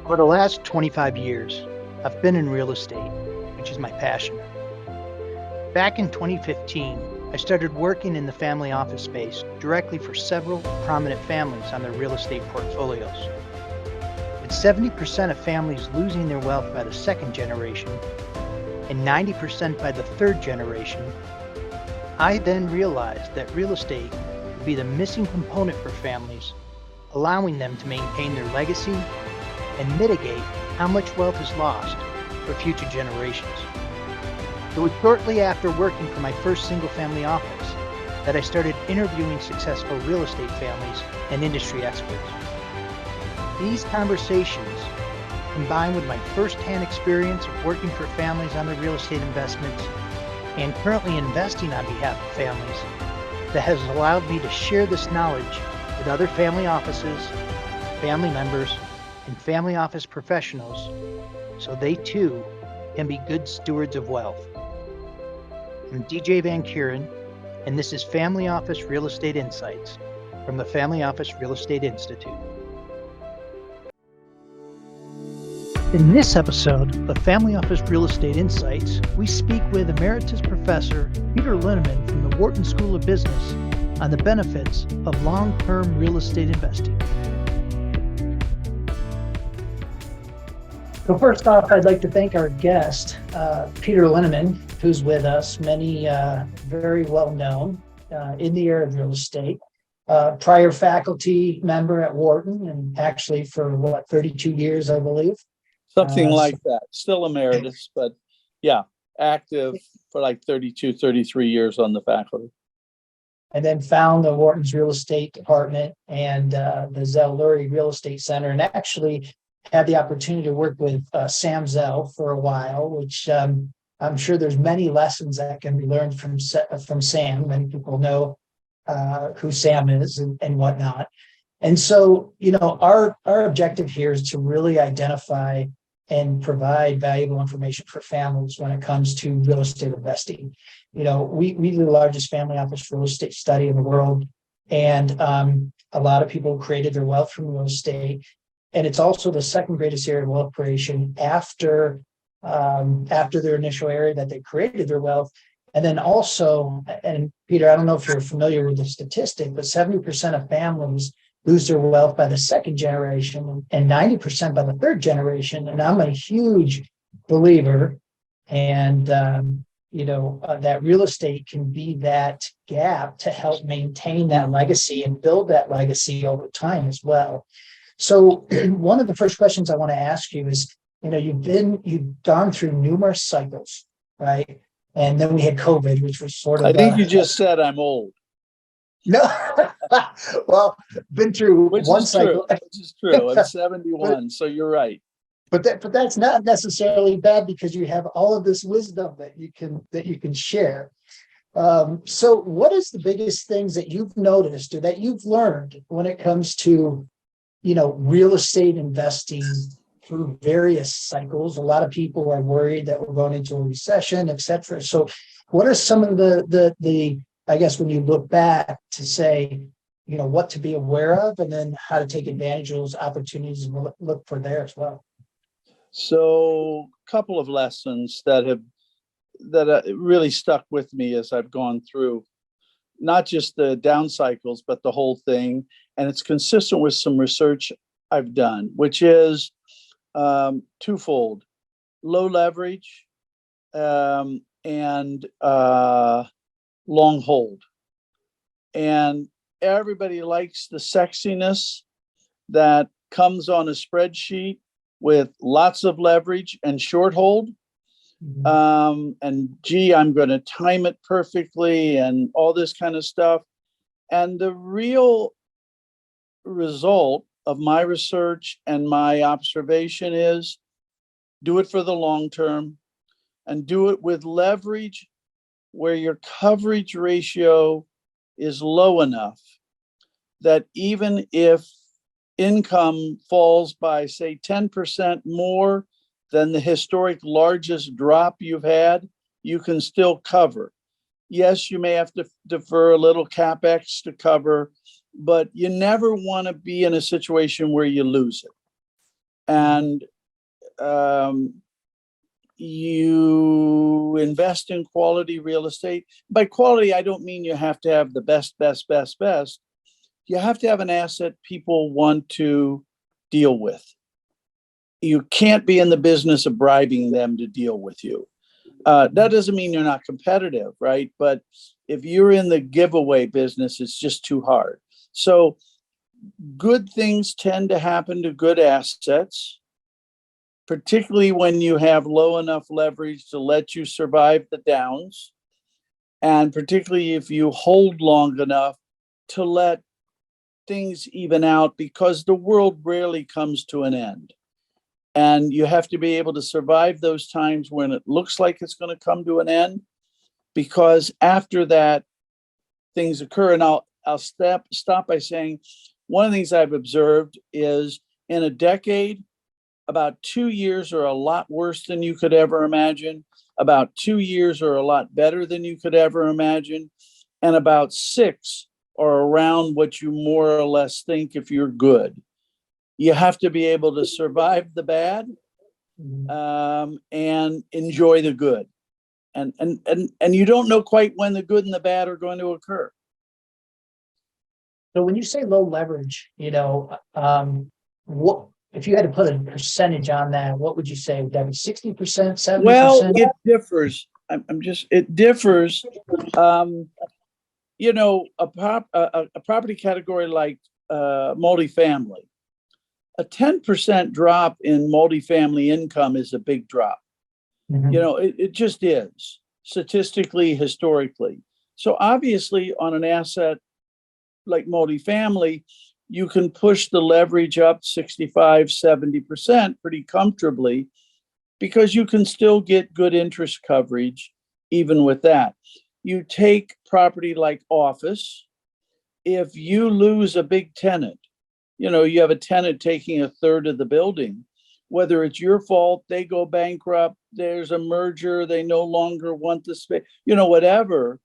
For the last 25 years, I've been in real estate, which is my passion. Back in 2015, I started working in the family office space directly for several prominent families on their real estate portfolios. With 70% of families losing their wealth by the second generation and 90% by the third generation, I then realized that real estate would be the missing component for families, allowing them to maintain their legacy and mitigate how much wealth is lost for future generations. It was shortly after working for my first single-family office that I started interviewing successful real estate families and industry experts. These conversations, combined with my first-hand experience of working for families on their real estate investments and currently investing on behalf of families, that has allowed me to share this knowledge with other family offices, family members, and family office professionals so they too can be good stewards of wealth. I'm DJ Van Kuren, and this is Family Office Real Estate Insights from the Family Office Real Estate Institute. In this episode of Family Office Real Estate Insights, we speak with Emeritus Professor Peter Linnemann from the Wharton School of Business on the benefits of long-term real estate investing. So first off, I'd like to thank our guest, Peter Linnemann, who's with us, many very well known in the area of real estate, prior faculty member at Wharton, and actually for 32 years, I believe. Something like that. Still emeritus, but yeah, active for like 32, 33 years on the faculty. And then found the Wharton's real estate department and the Zell Lurie Real Estate Center, and actually had the opportunity to work with Sam Zell for a while, which I'm sure there's many lessons that can be learned from Sam. Many people know who Sam is and whatnot. And so, our objective here is to really identify and provide valuable information for families when it comes to real estate investing. We do the largest family office real estate study in the world, and a lot of people created their wealth from real estate. And it's also the second greatest area of wealth creation after their initial area that they created their wealth. And then also, and Peter, I don't know if you're familiar with the statistic, but 70% of families lose their wealth by the second generation and 90% by the third generation. And I'm a huge believer, and that real estate can be that gap to help maintain that legacy and build that legacy over time as well. So one of the first questions I want to ask you is, you've gone through numerous cycles, right? And then we had COVID, which was sort of. I think you just said I'm old. No, well, been through one cycle. Which is true. I'm 71, so you're right. But that's not necessarily bad because you have all of this wisdom that you can share. So what is the biggest things that you've noticed or that you've learned when it comes to real estate investing through various cycles? A lot of people are worried that we're going into a recession, et cetera. So what are some of the I guess when you look back to say, what to be aware of and then how to take advantage of those opportunities and look for there as well? So a couple of lessons that really stuck with me as I've gone through, not just the down cycles, but the whole thing. And it's consistent with some research I've done, which is twofold: low leverage and long hold. And everybody likes the sexiness that comes on a spreadsheet with lots of leverage and short hold. And gee, I'm going to time it perfectly and all this kind of stuff. And the real result of my research and my observation is do it for the long term and do it with leverage where your coverage ratio is low enough that even if income falls by, say, 10% more than the historic largest drop you've had, you can still cover. Yes, you may have to defer a little CapEx to cover, but you never want to be in a situation where you lose it. and you invest in quality real estate. By quality, I don't mean you have to have the best. You have to have an asset people want to deal with. You can't be in the business of bribing them to deal with you. That doesn't mean you're not competitive, right? But if you're in the giveaway business, it's just too hard. So good things tend to happen to good assets, particularly when you have low enough leverage to let you survive the downs, and particularly if you hold long enough to let things even out, because the world rarely comes to an end. And you have to be able to survive those times when it looks like it's going to come to an end, because after that, things occur. And I'll stop by saying one of the things I've observed is in a decade, about 2 years are a lot worse than you could ever imagine. About 2 years are a lot better than you could ever imagine. And about 6 are around what you more or less think if you're good. You have to be able to survive the bad and enjoy the good. And you don't know quite when the good and the bad are going to occur. So when you say low leverage, what if you had to put a percentage on that? What would you say? Would that be 60%, 70%? Well, it differs. It differs. A property category like multifamily, a 10% drop in multifamily income is a big drop. It just is, statistically, historically. So obviously on an asset like multifamily, you can push the leverage up 65, 70% pretty comfortably, because you can still get good interest coverage even with that. You take property like office, if you lose a big tenant, you have a tenant taking a third of the building, whether it's your fault, they go bankrupt, there's a merger, they no longer want the space, whatever,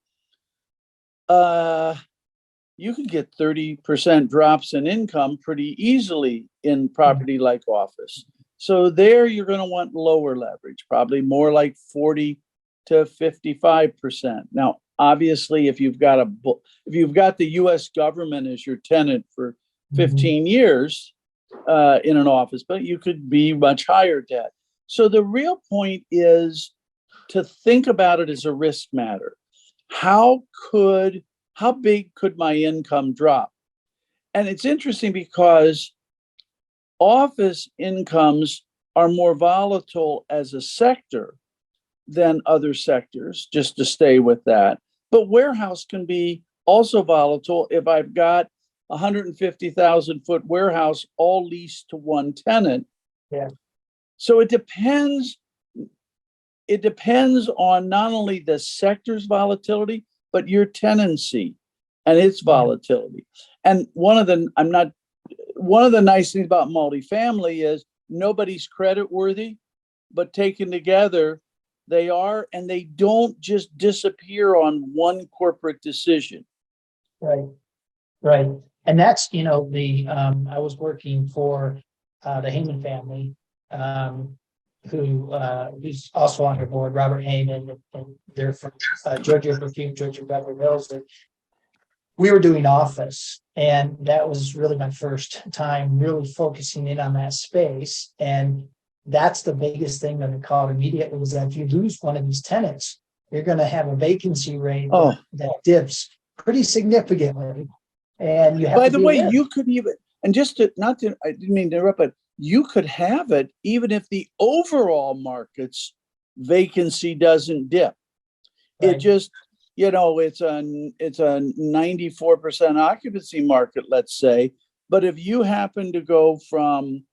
you can get 30% drops in income pretty easily in property like office. So there you're going to want lower leverage, probably more like 40 to 55%. Now, obviously, if you've got the U.S. government as your tenant for 15 years in an office, but you could be much higher debt. So the real point is to think about it as a risk matter. How big could my income drop? And it's interesting because office incomes are more volatile as a sector than other sectors, just to stay with that. But warehouse can be also volatile if I've got 150,000 foot warehouse all leased to one tenant. Yeah. So it depends on not only the sector's volatility, but your tenancy and its volatility. And one of the nice things about multifamily is nobody's credit worthy, but taken together, they are, and they don't just disappear on one corporate decision. Right. And that's, I was working for the Heyman family, who's also on your board, Robert Heyman, and they're from Georgia Beverly Hills. And we were doing office, and that was really my first time really focusing in on that space. And that's the biggest thing that I caught immediately, was that if you lose one of these tenants, you're going to have a vacancy rate that dips pretty significantly. And you have by the way, you could even, and just to I didn't mean to interrupt, but you could have it even if the overall market's vacancy doesn't dip. Right. It just, it's a 94% occupancy market, let's say. But if you happen to go from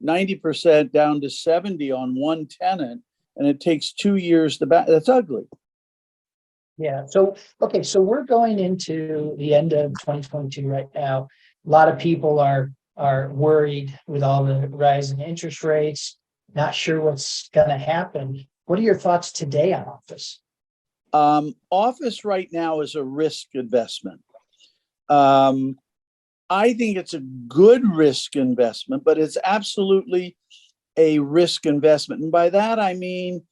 90% down to 70 on one tenant, and it takes 2 years to back, that's ugly. Yeah. So we're going into the end of 2022 right now. A lot of people are worried with all the rising interest rates, not sure what's going to happen. What are your thoughts today on office? Office right now is a risk investment. I think it's a good risk investment, but it's absolutely a risk investment. And by that, I mean,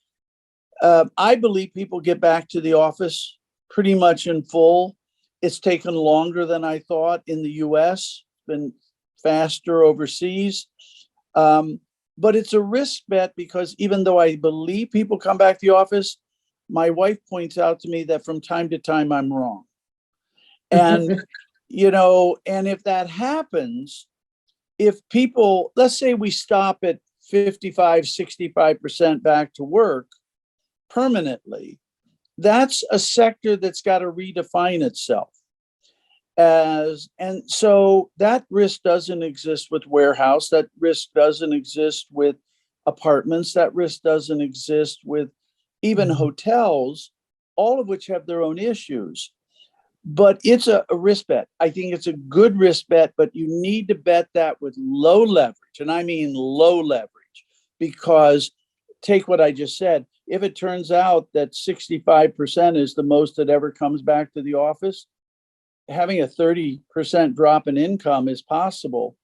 I believe people get back to the office pretty much in full. It's taken longer than I thought in the US, been faster overseas. But it's a risk bet because even though I believe people come back to the office, my wife points out to me that from time to time I'm wrong. And, and if that happens, if people, let's say we stop at 55, 65% back to work permanently, that's a sector that's got to redefine itself. And so that risk doesn't exist with warehouse. That risk doesn't exist with apartments. That risk doesn't exist with even hotels, all of which have their own issues. But it's a risk bet. I think it's a good risk bet, but you need to bet that with low leverage. And I mean low leverage, because take what I just said. If it turns out that 65% is the most that ever comes back to the office, having a 30% drop in income is possible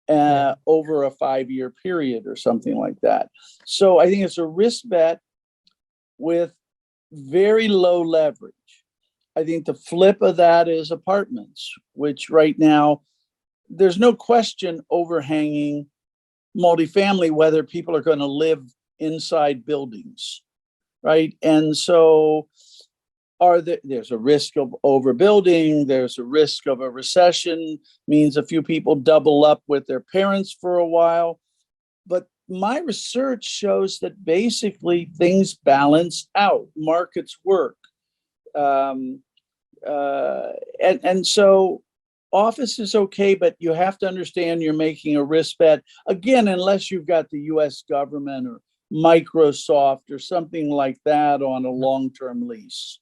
over a 5-year period or something like that. So I think it's a risk bet with very low leverage. I think the flip of that is apartments, which right now, there's no question overhanging multifamily, whether people are going to live inside buildings, right? And so there's a risk of overbuilding, there's a risk of a recession, means a few people double up with their parents for a while. But my research shows that basically things balance out, markets work. And so office is okay, but you have to understand you're making a risk bet. Again, unless you've got the US government or Microsoft or something like that on a long-term lease.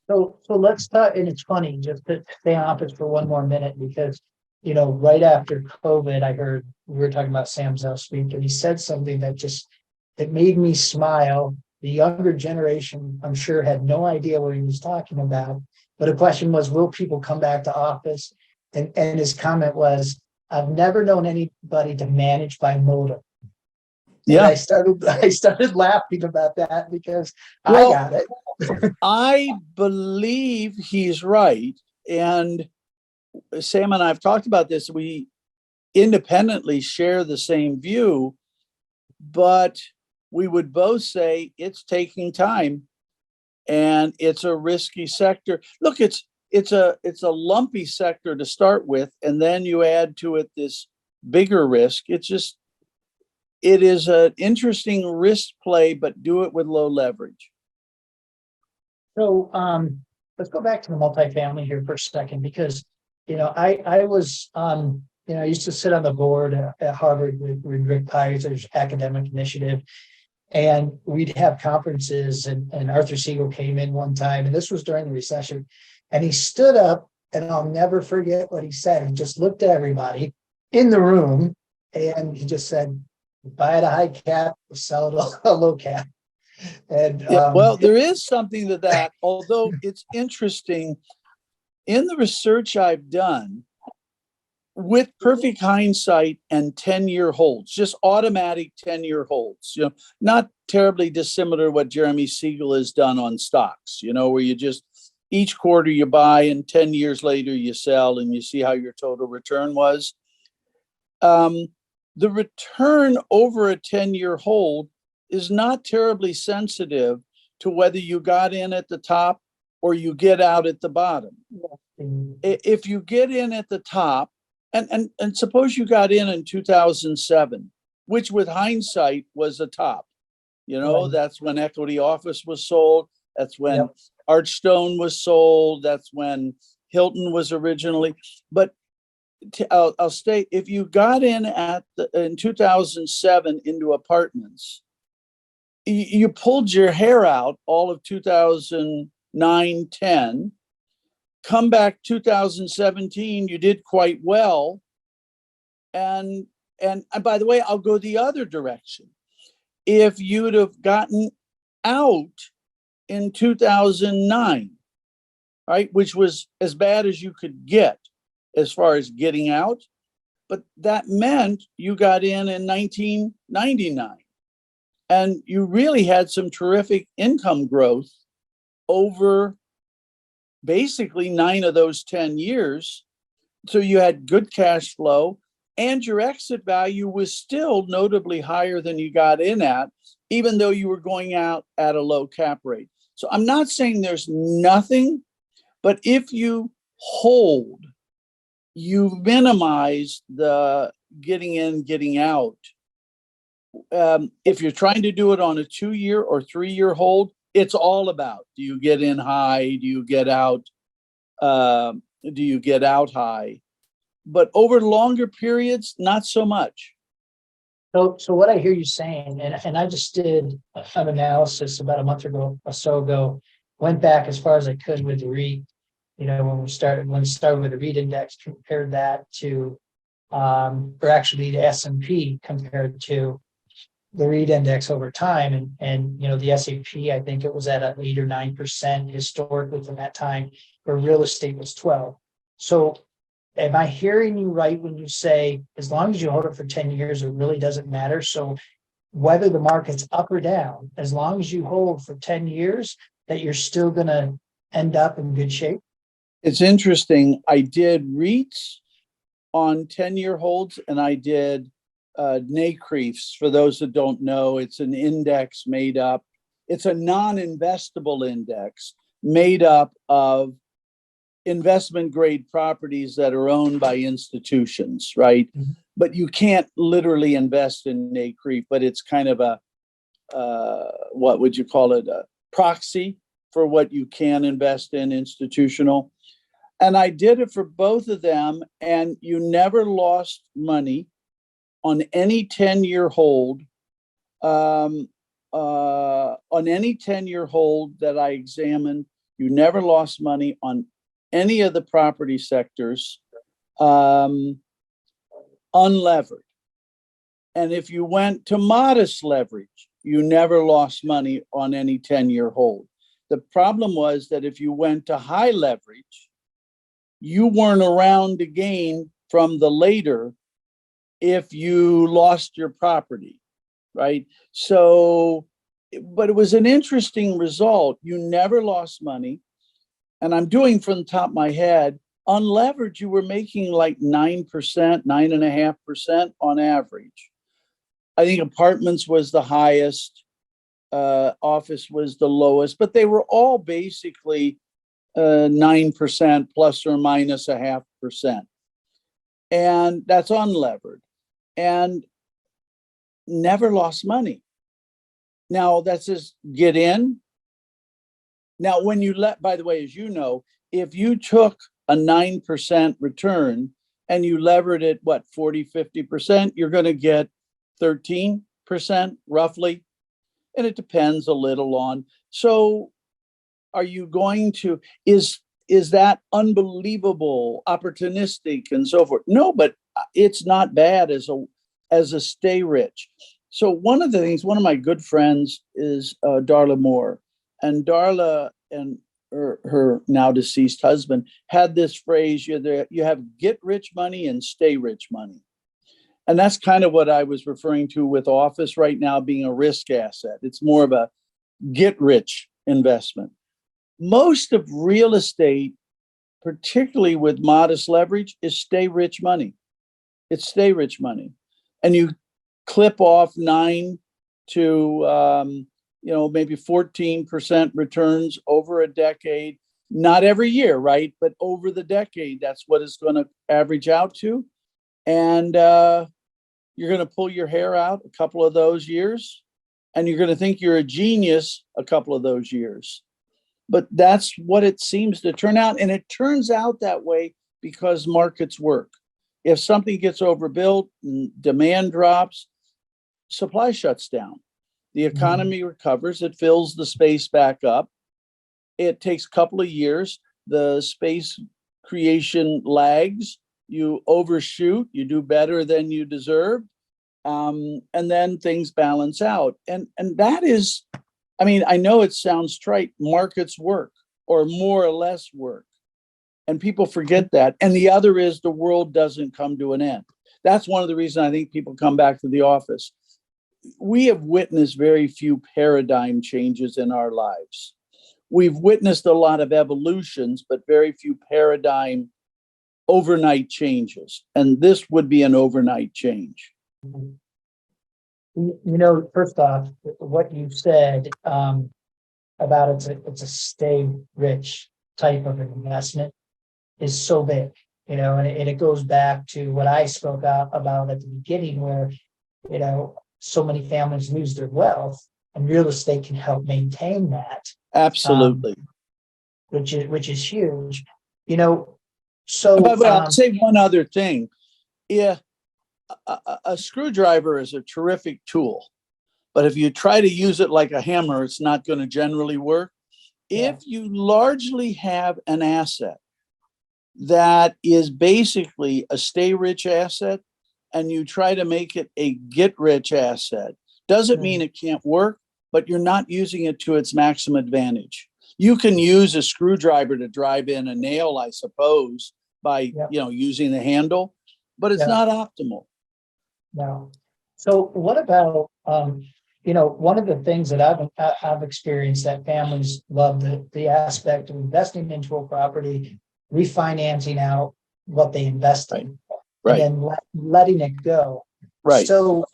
So let's talk, and it's funny, just to stay on office for one more minute, because, right after COVID, I heard we were talking about Sam Zell speak, and he said something that it made me smile. The younger generation, I'm sure, had no idea what he was talking about. But the question was, will people come back to office? And his comment was, I've never known anybody to manage by motive. And Yeah. I started laughing about that because Well, I got it. I believe he's right. And Sam and I have talked about this. We independently share the same view, but we would both say it's taking time and it's a risky sector. Look, it's a lumpy sector to start with, and then you add to it this bigger risk. It is an interesting risk play, but do it with low leverage. So let's go back to the multifamily here for a second, because I was I used to sit on the board at Harvard with Rick Peyser's academic initiative, and we'd have conferences, and Arthur Siegel came in one time, and this was during the recession, and he stood up, and I'll never forget what he said. He just looked at everybody in the room, and he just said, buy at a high cap, sell at a low cap. And well, there is something to that, although it's interesting. In the research I've done, with perfect hindsight and 10-year holds, just automatic 10-year holds, not terribly dissimilar to what Jeremy Siegel has done on stocks, where you just each quarter you buy and 10 years later you sell and you see how your total return was. The return over a 10-year hold is not terribly sensitive to whether you got in at the top or you get out at the bottom. If you get in at the top, and suppose you got in 2007, which with hindsight was a top, that's when Equity Office was sold. That's when Archstone was sold. That's when Hilton was originally. But I'll state, if you got in in 2007 into apartments, you pulled your hair out all of 2009, 10, come back 2017, you did quite well. And by the way, I'll go the other direction. If you'd have gotten out in 2009, right, which was as bad as you could get, as far as getting out, but that meant you got in 1999, and you really had some terrific income growth over basically 9 of those 10 years. So you had good cash flow, and your exit value was still notably higher than you got in at, even though you were going out at a low cap rate. So I'm not saying there's nothing, but if you hold, you minimize the getting in, getting out. If you're trying to do it on a 2-year or 3-year hold, it's all about, do you get in high? Do you get out? Do you get out high? But over longer periods, not so much. So what I hear you saying, and I just did an analysis about a month ago or so ago, went back as far as I could with the REIT. When we started with the REIT index, compared that to, or actually the S&P compared to the REIT index over time, and the S&P, I think it was at an 8 or 9% historically from that time, where real estate was 12. So am I hearing you right when you say, as long as you hold it for 10 years, it really doesn't matter? So whether the market's up or down, as long as you hold for 10 years, that you're still going to end up in good shape? It's interesting. I did REITs on 10-year holds, and I did NACREIFs. For those that don't know, it's an index made up. It's a non-investable index made up of investment grade properties that are owned by institutions, right? Mm-hmm. But you can't literally invest in NACREIF, but it's kind of a, what would you call it? A proxy for what you can invest in institutional. And I did it for both of them, and you never lost money on any 10-year hold. On any 10-year hold that I examined, you never lost money on any of the property sectors, unlevered. And if you went to modest leverage, you never lost money on any 10-year hold. The problem was that if you went to high leverage, you weren't around to gain from the later if you lost your property, right? So, but it was an interesting result. You never lost money. And I'm doing from the top of my head, unlevered, you were making like 9%, 9.5% on average. I think apartments was the highest, office was the lowest, but they were all basically 9% plus or minus 0.5%. And that's unlevered, and never lost money. Now that says get in. Now, when you by the way, as you know, if you took a 9% return and you levered it, 40, 50%, you're going to get 13% roughly. And it depends a little on. So are you going to, is that unbelievable, opportunistic and so forth? No, but it's not bad as a stay rich. So one of the things, one of my good friends is Darla Moore, and Darla and her now deceased husband had this phrase, you have get rich money and stay rich money. And that's kind of what I was referring to with office right now being a risk asset. It's more of a get rich investment. Most of real estate, particularly with modest leverage, is stay rich money. It's stay rich money. And you clip off 9 to maybe 14% returns over a decade. Not every year, right? But over the decade, that's what it's going to average out to. And you're going to pull your hair out a couple of those years, and you're going to think you're a genius a couple of those years. But that's what it seems to turn out. And it turns out that way because markets work. If something gets overbuilt, demand drops, supply shuts down. The economy recovers, it fills the space back up. It takes a couple of years. The space creation lags. You overshoot, you do better than you deserve. And then things balance out. And that is, I mean, I know it sounds trite, markets work, or more or less work. And people forget that. And the other is the world doesn't come to an end. That's one of the reasons I think people come back to the office. We have witnessed very few paradigm changes in our lives. We've witnessed a lot of evolutions, but very few paradigm overnight changes. And this would be an overnight change. First off, what you said about it's a stay rich type of investment is so big, and it goes back to what I spoke about at the beginning, where, so many families lose their wealth, and real estate can help maintain that. Absolutely. Which is huge, so. But I'll say one other thing. Yeah, a screwdriver is a terrific tool, but if you try to use it like a hammer, it's not going to generally work. Yeah. If you largely have an asset that is basically a stay rich asset, and you try to make it a get rich asset, doesn't mean it can't work, but you're not using it to its maximum advantage. You can use a screwdriver to drive in a nail, I suppose, by using the handle, but it's not optimal. No. So what about one of the things that I've experienced that families love the aspect of investing into a property, refinancing out what they invest in, right, and then letting it go. Right. So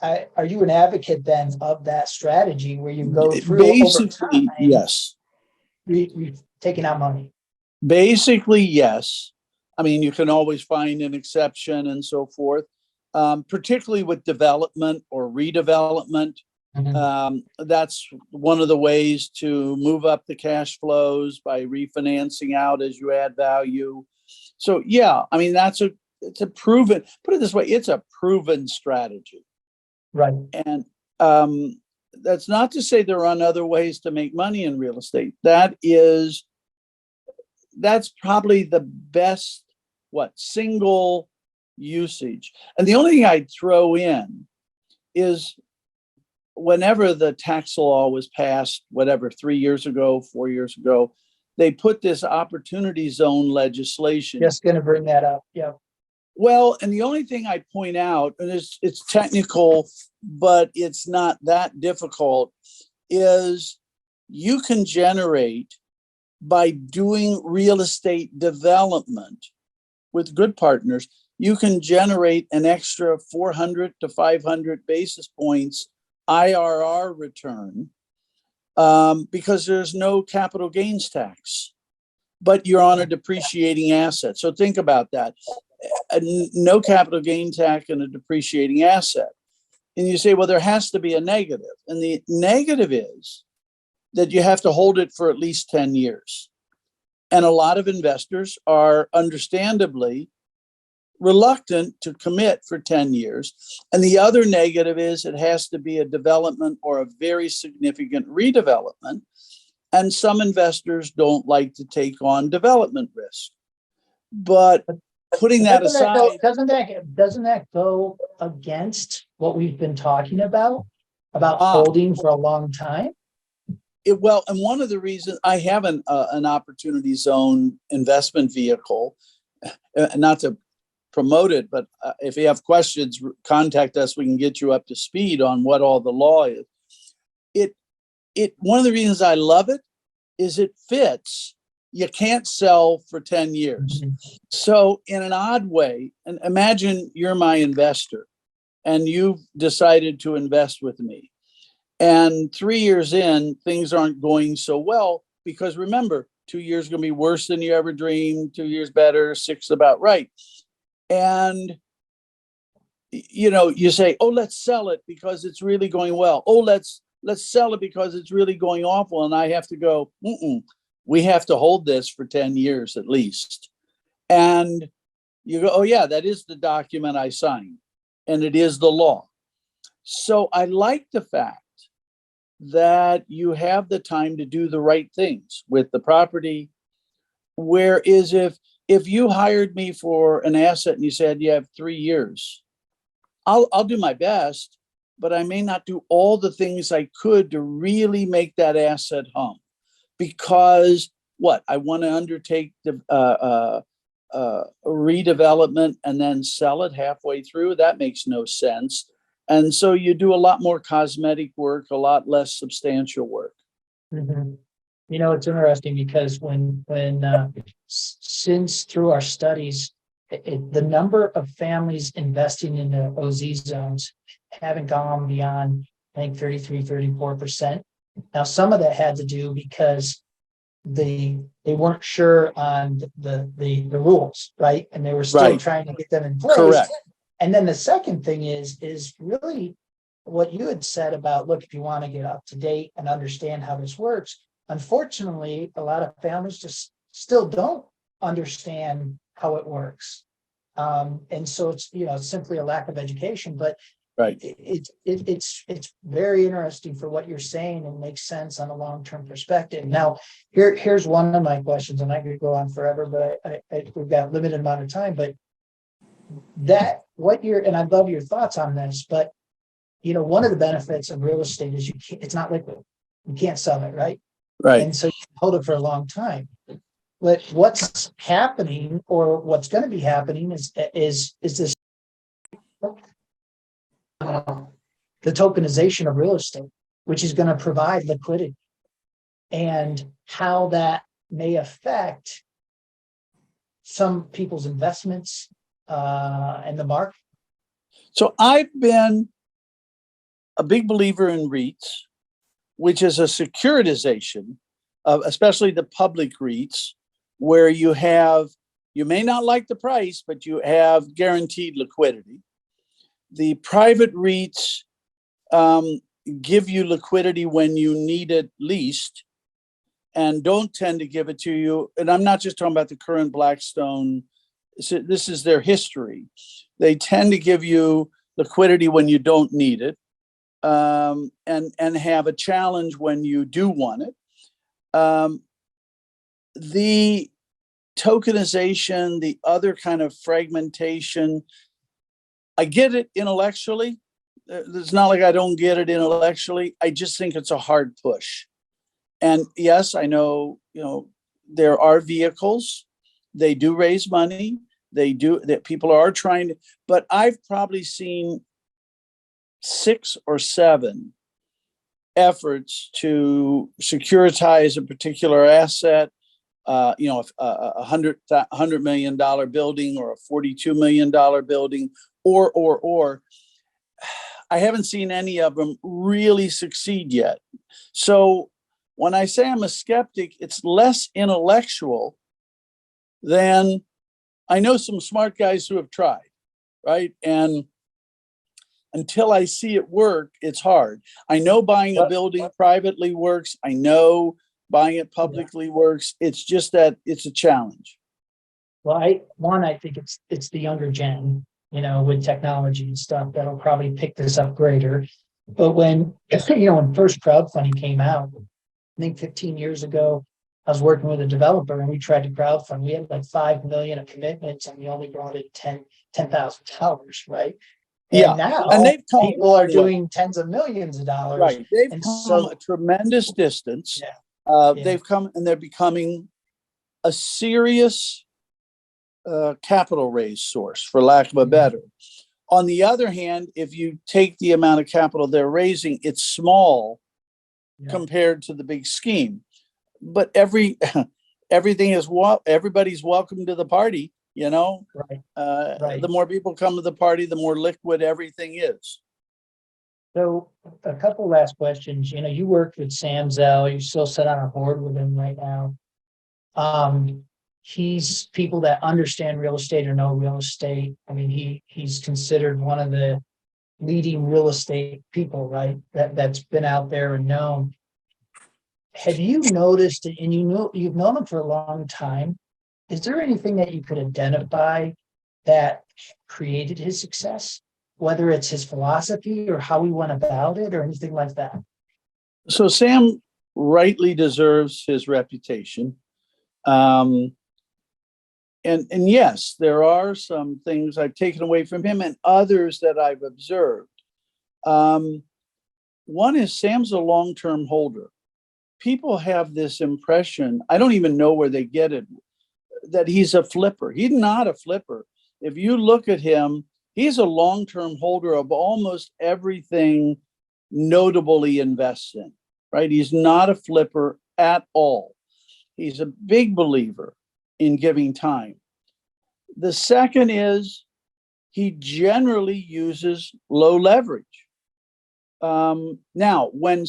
are you an advocate then of that strategy where you go through basically over time, yes, taking out money? Basically yes. I mean, you can always find an exception and so forth, particularly with development or redevelopment. That's one of the ways to move up the cash flows, by refinancing out as you add value. So yeah, I mean, it's a proven, put it this way, it's a proven strategy. Right. And that's not to say there aren't other ways to make money in real estate. That's probably the best single usage. And the only thing I'd throw in is, whenever the tax law was passed, 3 years ago, 4 years ago, they put this opportunity zone legislation. Just going to bring that up. Yeah. Well, and the only thing I point out, and it's technical, but it's not that difficult, is you can generate, by doing real estate development with good partners, you can generate an extra 400 to 500 basis points IRR return, because there's no capital gains tax, but you're on a depreciating asset. So think about that. No capital gain tax and a depreciating asset. And you say, well, there has to be a negative. And the negative is that you have to hold it for at least 10 years. And a lot of investors are understandably reluctant to commit for 10 years. And the other negative is it has to be a development or a very significant redevelopment. And some investors don't like to take on development risk. But putting that aside, doesn't that go against what we've been talking about holding for a long time? And one of the reasons I have an opportunity zone investment vehicle, not to promote it, but if you have questions, contact us. We can get you up to speed on what all the law is. One of the reasons I love it is it fits. You can't sell for 10 years. So in an odd way, and imagine you're my investor and you've decided to invest with me. And 3 years in, things aren't going so well, because remember, 2 years is going to be worse than you ever dreamed, 2 years better, 6 about right. And, you say, oh, let's sell it because it's really going well. Oh, let's sell it because it's really going awful. And I have to go, we have to hold this for 10 years at least. And you go, oh yeah, that is the document I signed, and it is the law. So I like the fact that you have the time to do the right things with the property. Whereas if you hired me for an asset and you said you have 3 years, I'll do my best, but I may not do all the things I could to really make that asset hum, because what? I want to undertake the redevelopment and then sell it halfway through. That makes no sense. And so you do a lot more cosmetic work, a lot less substantial work. Mhm. You know, it's interesting because since through our studies, the number of families investing in the OZ zones haven't gone beyond, I think, 34%. Now, some of that had to do because they weren't sure on the rules, right? And they were still Right. trying to get them in place. Correct. And then the second thing is really what you had said about, look, if you want to get up to date and understand how this works, unfortunately, a lot of families just still don't understand how it works. And so it's, simply a lack of education, but Right. it's very interesting for what you're saying and makes sense on a long-term perspective. Now, here's one of my questions, and I could go on forever, but we've got a limited amount of time, but and I love your thoughts on this, but one of the benefits of real estate is it's not liquid. You can't sell it, right? Right. And so you can hold it for a long time. But what's happening, or what's going to be happening, is this the tokenization of real estate, which is going to provide liquidity, and how that may affect some people's investments and the market. So I've been a big believer in REITs, which is a securitization of especially the public REITs, where you may not like the price, but you have guaranteed liquidity. The private REITs give you liquidity when you need it least, and don't tend to give it to you. And I'm not just talking about the current Blackstone. This is their history. They tend to give you liquidity when you don't need it, and have a challenge when you do want it. The tokenization, the other kind of fragmentation, I get it intellectually. It's not like I don't get it intellectually. I just think it's a hard push. And yes, I know, there are vehicles. They do raise money. That people are trying to, but I've probably seen 6 or 7 efforts to securitize a particular asset, a $100 million building or a $42 million building, or I haven't seen any of them really succeed yet. So when I say I'm a skeptic, it's less intellectual than I know some smart guys who have tried, right? And until I see it work, it's hard. I know buying a building privately works. I know buying it publicly works. It's just that it's a challenge. Well, I think it's the younger gen, with technology and stuff, that'll probably pick this up greater. But when first crowdfunding came out, I think 15 years ago, I was working with a developer and we tried to crowdfund. We had like 5 million of commitments and we only brought in $10,000, right? And now and they've come people are doing tens of millions of dollars. Right. They've come a tremendous distance. They've come, and they're becoming a serious capital raise source, for lack of a better. On the other hand, if you take the amount of capital they're raising, it's small compared to the big scheme. But everybody's welcome to the party, Right. The more people come to the party, the more liquid everything is. So a couple last questions. You worked with Sam Zell. You still sit on a board with him right now. He's people that understand real estate or know real estate. I mean, he's considered one of the leading real estate people, right? That's been out there and known. Have you noticed, and you've known him for a long time, is there anything that you could identify that created his success, whether it's his philosophy or how he went about it or anything like that? So Sam rightly deserves his reputation. And yes, there are some things I've taken away from him and others that I've observed. One is Sam's a long-term holder. people have this impression, I don't even know where they get it, that he's a flipper. He's not a flipper. If you look at him, he's a long-term holder of almost everything notable he invests in, right? He's not a flipper at all. He's a big believer in giving time. The second is he generally uses low leverage. Now, when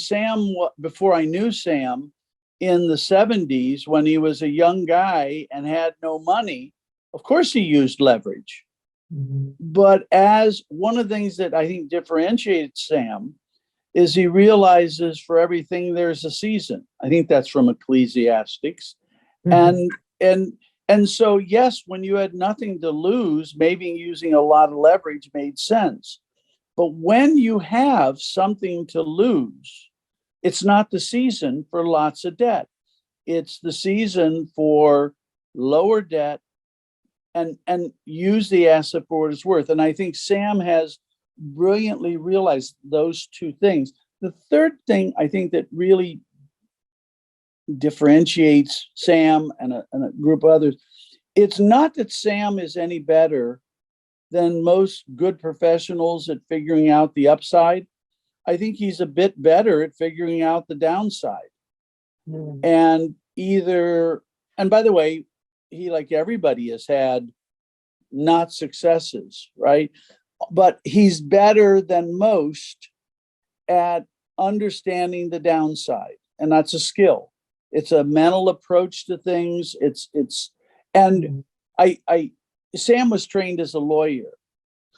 before I knew Sam, in the 70s, when he was a young guy and had no money, of course he used leverage. Mm-hmm. But as one of the things that I think differentiates Sam is he realizes for everything there's a season. I think that's from Ecclesiastics. Mm-hmm. And so, yes, when you had nothing to lose, maybe using a lot of leverage made sense. But when you have something to lose, it's not the season for lots of debt. It's the season for lower debt and use the asset for what it's worth. And I think Sam has brilliantly realized those two things. The third thing I think that really differentiates Sam and a group of others, it's not that Sam is any better than most good professionals at figuring out the upside. I think he's a bit better at figuring out the downside. Mm. And by the way, he, like everybody, has had not successes, right? But he's better than most at understanding the downside. And that's a skill. It's a mental approach to things. Sam was trained as a lawyer.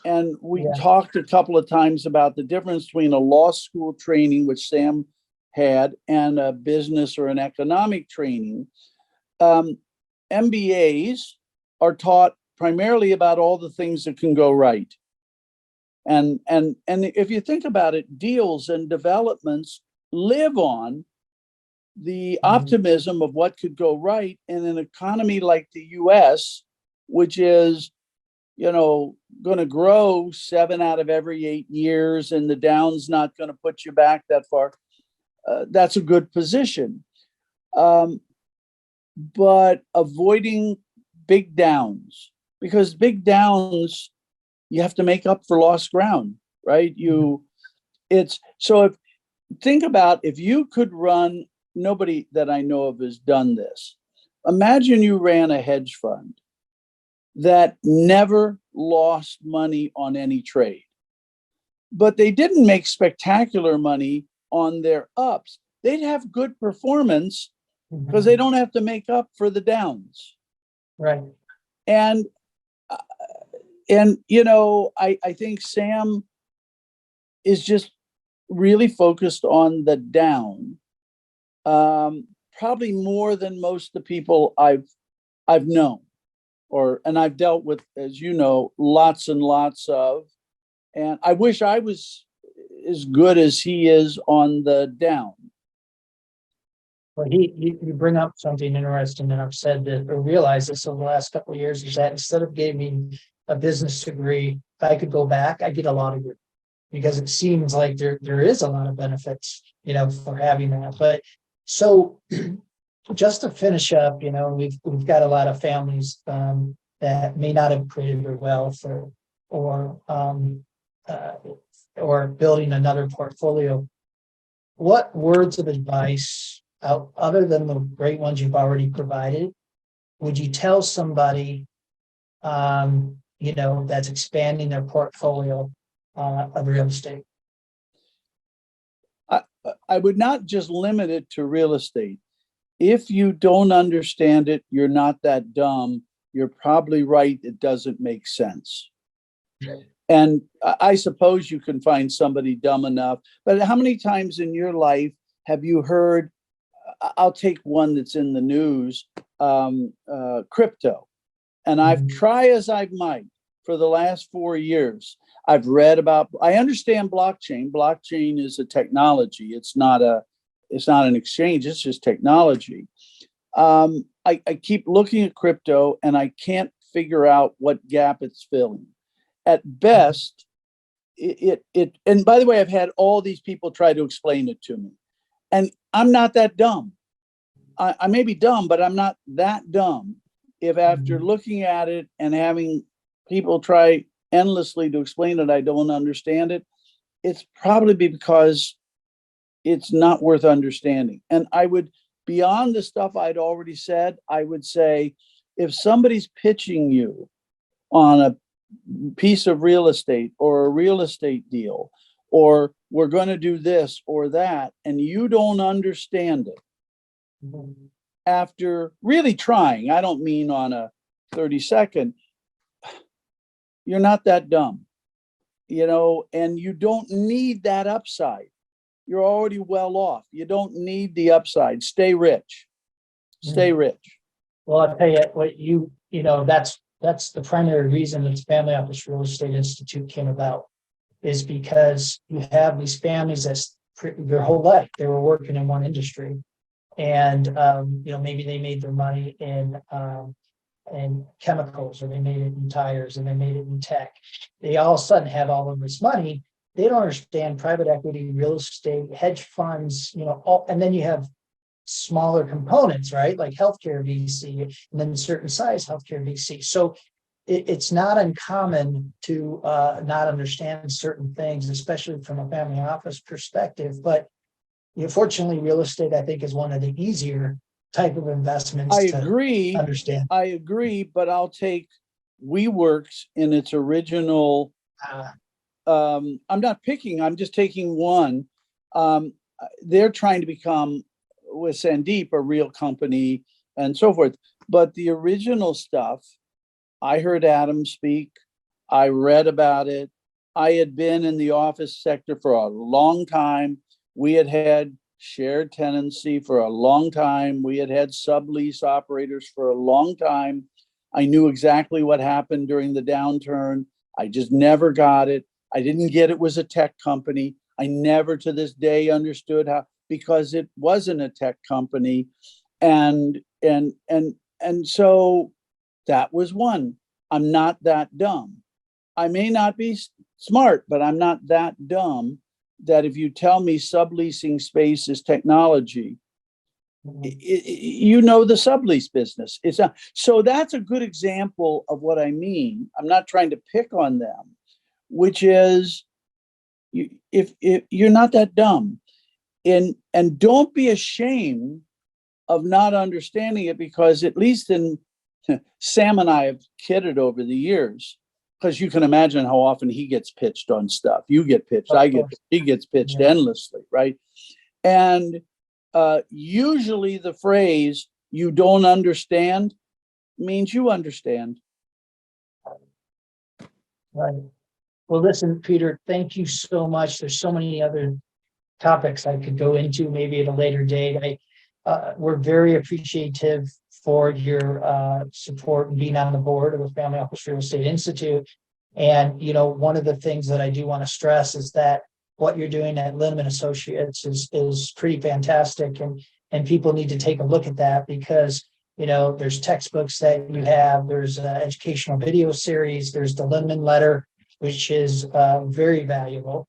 And we talked a couple of times about the difference between a law school training, which Sam had, and a business or an economic training. MBAs are taught primarily about all the things that can go right. And if you think about it, deals and developments live on the optimism of what could go right in an economy like the US, which is, going to grow 7 out of every 8 years, and the down's not going to put you back that far. That's a good position. But avoiding big downs, because big downs, you have to make up for lost ground, right? Think about if you could run, nobody that I know of has done this. Imagine you ran a hedge fund that never lost money on any trade, but they didn't make spectacular money on their ups. They'd have good performance because they don't have to make up for the downs. Right. And I think Sam is just really focused on the down, probably more than most of the people I've known. And I've dealt with, as you know, lots and lots of, and I wish I was as good as he is on the down. Well, you bring up something interesting, and I've said that or realized this over the last couple of years, is that instead of getting a business degree, if I could go back, I get a law degree, because it seems like there is a lot of benefits, for having that. But so just to finish up, we've got a lot of families that may not have created their wealth or building another portfolio. What words of advice, other than the great ones you've already provided, would you tell somebody, that's expanding their portfolio of real estate? I would not just limit it to real estate. If you don't understand it, you're not that dumb. You're probably right. It doesn't make sense. Right. And I suppose you can find somebody dumb enough, but how many times in your life have you heard, I'll take one that's in the news, crypto. And I've tried as I might for the last 4 years. I've read about, I understand blockchain. Blockchain is a technology. It's not an exchange. It's just technology. I keep looking at crypto and I can't figure out what gap it's filling. At best, and by the way, I've had all these people try to explain it to me. And I'm not that dumb. I may be dumb, but I'm not that dumb. If after looking at it and having people try endlessly to explain it, I don't understand it, it's probably because it's not worth understanding. And I would, beyond the stuff I'd already said, I would say, if somebody's pitching you on a piece of real estate or a real estate deal, or we're going to do this or that, and you don't understand it, after really trying, I don't mean on a 30-second, you're not that dumb, and you don't need that upside. You're already well off. You don't need the upside. Stay rich. Stay rich. Well, I'll tell you that's the primary reason that the Family Office Real Estate Institute came about, is because you have these families that their whole life they were working in one industry, and maybe they made their money in chemicals, or they made it in tires, and they made it in tech. They all of a sudden have all of this money. They don't understand private equity, real estate, hedge funds, and then you have smaller components, right? Like healthcare VC, and then certain size healthcare VC. So it's not uncommon to not understand certain things, especially from a family office perspective. But fortunately, real estate, I think, is one of the easier type of investments to understand. I agree, but I'll take WeWorks in its original. I'm not picking, I'm just taking one. They're trying to become, with Sandeep, a real company and so forth. But the original stuff, I heard Adam speak. I read about it. I had been in the office sector for a long time. We had shared tenancy for a long time. We had sublease operators for a long time. I knew exactly what happened during the downturn. I just never got it. I didn't get it was a tech company. I never to this day understood how, because it wasn't a tech company. And so that was one. I'm not that dumb. I may not be smart, but I'm not that dumb that if you tell me subleasing space is technology, the sublease business. It's not. So that's a good example of what I mean. I'm not trying to pick on them, which is if you're not that dumb, and don't be ashamed of not understanding it, because at least in Sam and I have kidded over the years, because you can imagine how often he gets pitched on stuff. You get pitched, he gets pitched endlessly, right? And usually the phrase "you don't understand" means you understand. Right. Well, listen, Peter, thank you so much. There's so many other topics I could go into, maybe at a later date. We're very appreciative for your support and being on the board of the Family Office Real Estate Institute. And, one of the things that I do want to stress is that what you're doing at Linnemann Associates is pretty fantastic. And people need to take a look at that, because, there's textbooks that you have, there's an educational video series, there's the Linnemann letter, which is very valuable.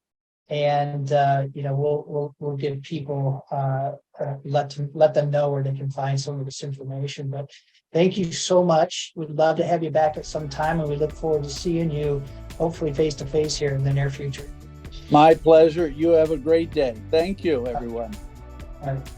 And we'll give people let them know where they can find some of this information. But thank you so much. We'd love to have you back at some time, and we look forward to seeing you hopefully face to face here in the near future. My pleasure. You have a great day. Thank you, everyone. All right.